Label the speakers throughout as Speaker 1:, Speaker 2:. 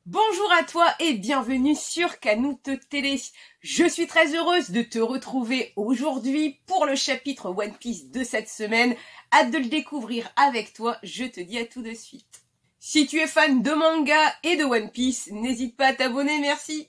Speaker 1: Bonjour à toi et bienvenue sur Canute Télé. Je suis très heureuse de te retrouver aujourd'hui pour le chapitre One Piece de cette semaine. Hâte de le découvrir avec toi, je te dis à tout de suite. Si tu es fan de manga et de One Piece, n'hésite pas à t'abonner, merci.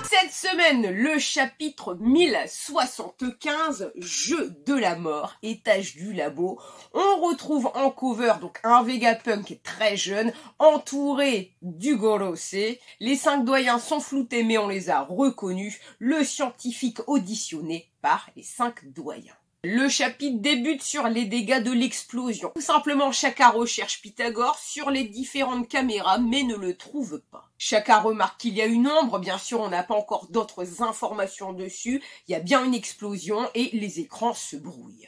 Speaker 1: Cette semaine, le chapitre 1075, Jeu de la mort, étage du labo. On retrouve en cover donc un Vegapunk très jeune, entouré du Gorosei. Les 5 doyens sont floutés mais on les a reconnus. Le scientifique auditionné par les 5 doyens. Le chapitre débute sur les dégâts de l'explosion. Tout simplement, Shaka recherche Pythagore sur les différentes caméras, mais ne le trouve pas. Shaka remarque qu'il y a une ombre, bien sûr, on n'a pas encore d'autres informations dessus. Il y a bien une explosion et les écrans se brouillent.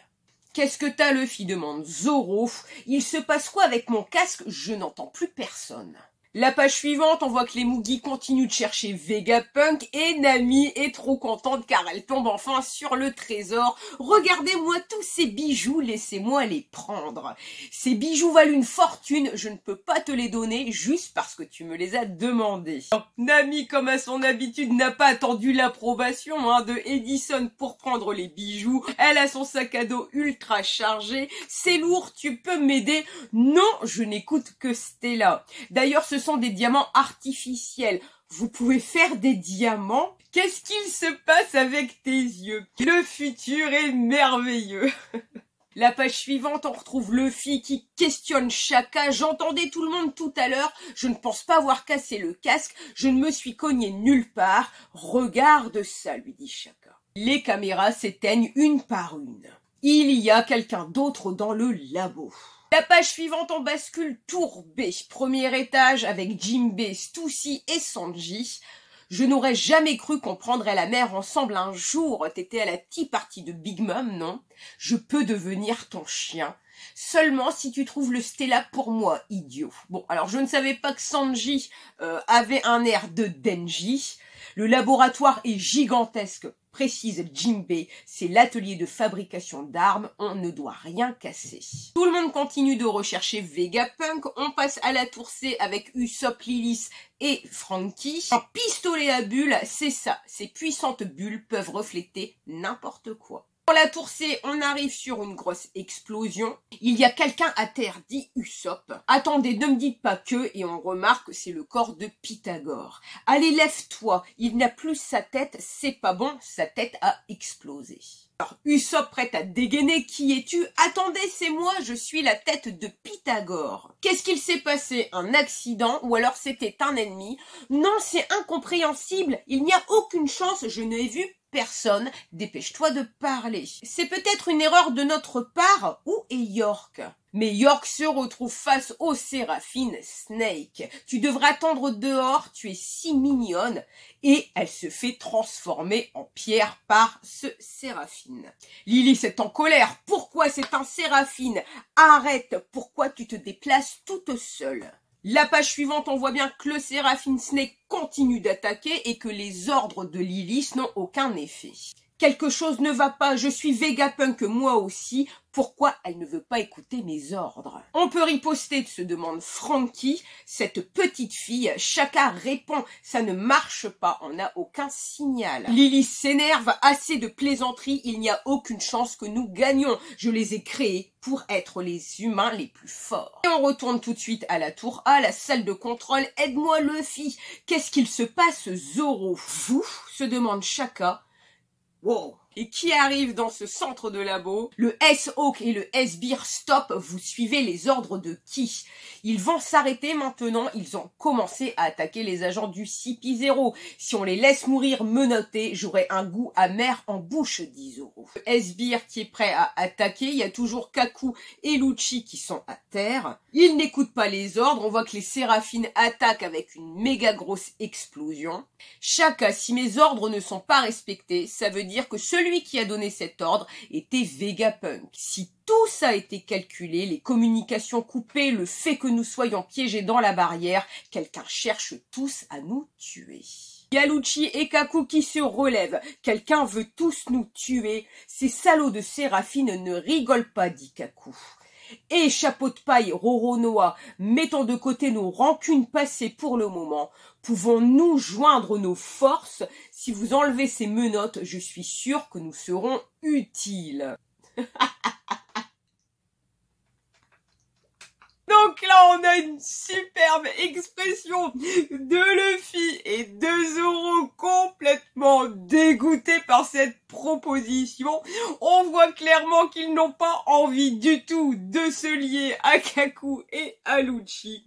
Speaker 1: Qu'est-ce que t'as, Luffy demande Zoro. Il se passe quoi avec mon casque? Je n'entends plus personne. La page suivante, on voit que les Mugi continuent de chercher Vegapunk et Nami est trop contente car elle tombe enfin sur le trésor. Regardez-moi tous ces bijoux, laissez-moi les prendre. Ces bijoux valent une fortune, je ne peux pas te les donner juste parce que tu me les as demandés. Nami, comme à son habitude, n'a pas attendu l'approbation de Edison pour prendre les bijoux. Elle a son sac à dos ultra chargé. C'est lourd, tu peux m'aider? Non, je n'écoute que Stella. D'ailleurs, ce sont des diamants artificiels. Vous pouvez faire des diamants? Qu'est-ce qu'il se passe avec tes yeux? Le futur est merveilleux. La page suivante, on retrouve Luffy qui questionne Shaka. J'entendais tout le monde tout à l'heure. Je ne pense pas avoir cassé le casque. Je ne me suis cogné nulle part. Regarde ça, lui dit Shaka. Les caméras s'éteignent une par une. Il y a quelqu'un d'autre dans le labo. La page suivante, on bascule tour B, premier étage avec Jinbei, Stussy et Sanji. Je n'aurais jamais cru qu'on prendrait la mer ensemble un jour. T'étais à la tea party de Big Mom, non? Je peux devenir ton chien. Seulement si tu trouves le Stella pour moi, idiot. Bon, alors je ne savais pas que Sanji avait un air de Denji. Le laboratoire est gigantesque, précise Jinbei. C'est l'atelier de fabrication d'armes, on ne doit rien casser. Tout le monde continue de rechercher Vegapunk. On passe à la tour C avec Usopp, Lilith et Franky. Un pistolet à bulles, c'est ça. Ces puissantes bulles peuvent refléter n'importe quoi. Dans la tour C, on arrive sur une grosse explosion. Il y a quelqu'un à terre, dit Usopp. Attendez, ne me dites pas que, et on remarque que c'est le corps de Pythagore. Allez, lève-toi, il n'a plus sa tête, c'est pas bon, sa tête a explosé. Alors, Usopp prête à dégainer, qui es-tu? Attendez, c'est moi, je suis la tête de Pythagore. Qu'est-ce qu'il s'est passé? Un accident? Ou alors c'était un ennemi? Non, c'est incompréhensible, il n'y a aucune chance, je n'ai vu personne, dépêche-toi de parler. C'est peut-être une erreur de notre part, où est York? Mais York se retrouve face au Séraphine Snake. Tu devrais attendre dehors, tu es si mignonne. Et elle se fait transformer en pierre par ce Séraphine. Lilith est en colère. Pourquoi c'est un Séraphine? Arrête, pourquoi tu te déplaces toute seule? La page suivante, on voit bien que le Séraphine Snake continue d'attaquer et que les ordres de Lilith n'ont aucun effet. Quelque chose ne va pas, je suis Vegapunk moi aussi, pourquoi elle ne veut pas écouter mes ordres? On peut riposter, se demande Franky, cette petite fille. Shaka répond, ça ne marche pas, on n'a aucun signal. Lilith s'énerve, assez de plaisanteries, il n'y a aucune chance que nous gagnions. Je les ai créés pour être les humains les plus forts. Et on retourne tout de suite à la tour A, la salle de contrôle. Aide-moi Luffy, qu'est-ce qu'il se passe Zoro? Vous, se demande Shaka. Wow. Et qui arrive dans ce centre de labo? Le S-Hawk et le S-Bear stop, vous suivez les ordres de qui? Ils vont s'arrêter maintenant, ils ont commencé à attaquer les agents du CP0. Si on les laisse mourir menottés, j'aurai un goût amer en bouche, dit Zoro. Le S-Bear qui est prêt à attaquer, il y a toujours Kaku et Lucci qui sont à terre. Ils n'écoutent pas les ordres, on voit que les Séraphines attaquent avec une méga grosse explosion. Shaka, si mes ordres ne sont pas respectés, ça veut dire que celui qui a donné cet ordre était Vegapunk. Si tout ça a été calculé, les communications coupées, le fait que nous soyons piégés dans la barrière, quelqu'un cherche tous à nous tuer. Il y a Lucci et Kaku qui se relèvent. Quelqu'un veut tous nous tuer. Ces salauds de Séraphine ne rigolent pas, dit Kaku. Et chapeau de paille, Roronoa, mettons de côté nos rancunes passées pour le moment. Pouvons-nous joindre nos forces? Si vous enlevez ces menottes, je suis sûre que nous serons utiles. Donc là, on a une superbe expression de Luffy et de Zoro complètement dégoûtés par cette proposition. On voit clairement qu'ils n'ont pas envie du tout de se lier à Kaku et à Lucci.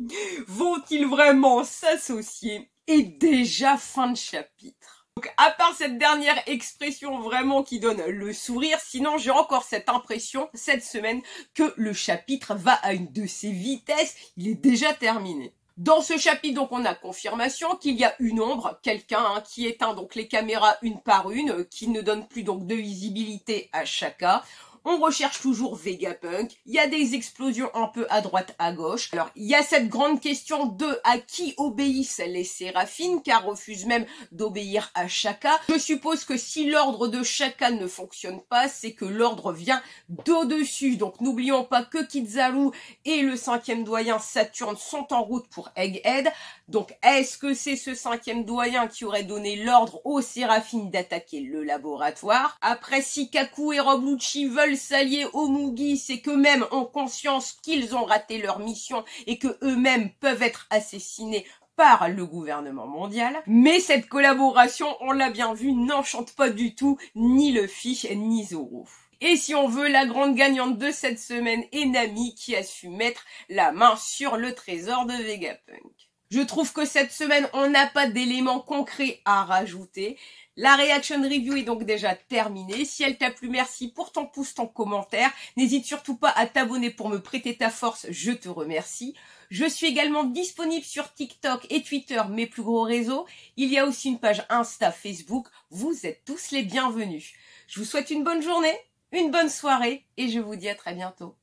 Speaker 1: Vont-ils vraiment s'associer? Et déjà fin de chapitre. Donc, à part cette dernière expression vraiment qui donne le sourire, sinon j'ai encore cette impression, cette semaine, que le chapitre va à une de ses vitesses, il est déjà terminé. Dans ce chapitre, donc, on a confirmation qu'il y a une ombre, quelqu'un qui éteint donc les caméras une par une, qui ne donne plus donc de visibilité à chacun. On recherche toujours Vegapunk. Il y a des explosions un peu à droite, à gauche. Alors, il y a cette grande question de à qui obéissent les Séraphines, car refusent même d'obéir à Shaka. Je suppose que si l'ordre de Shaka ne fonctionne pas, c'est que l'ordre vient d'au-dessus. Donc, n'oublions pas que Kizaru et le 5e doyen Saturne sont en route pour Egghead. Donc, est-ce que c'est ce 5e doyen qui aurait donné l'ordre aux Séraphines d'attaquer le laboratoire? Après, si Kaku et Rob Lucci veulent s'allier aux Mugi, c'est qu'eux-mêmes ont conscience qu'ils ont raté leur mission et que eux-mêmes peuvent être assassinés par le gouvernement mondial. Mais cette collaboration, on l'a bien vu, n'enchante pas du tout ni Luffy ni Zoro. Et si on veut, la grande gagnante de cette semaine est Nami qui a su mettre la main sur le trésor de Vegapunk. Je trouve que cette semaine, on n'a pas d'éléments concrets à rajouter. La reaction review est donc déjà terminée. Si elle t'a plu, merci pour ton pouce, ton commentaire. N'hésite surtout pas à t'abonner pour me prêter ta force, je te remercie. Je suis également disponible sur TikTok et Twitter, mes plus gros réseaux. Il y a aussi une page Insta, Facebook. Vous êtes tous les bienvenus. Je vous souhaite une bonne journée, une bonne soirée et je vous dis à très bientôt.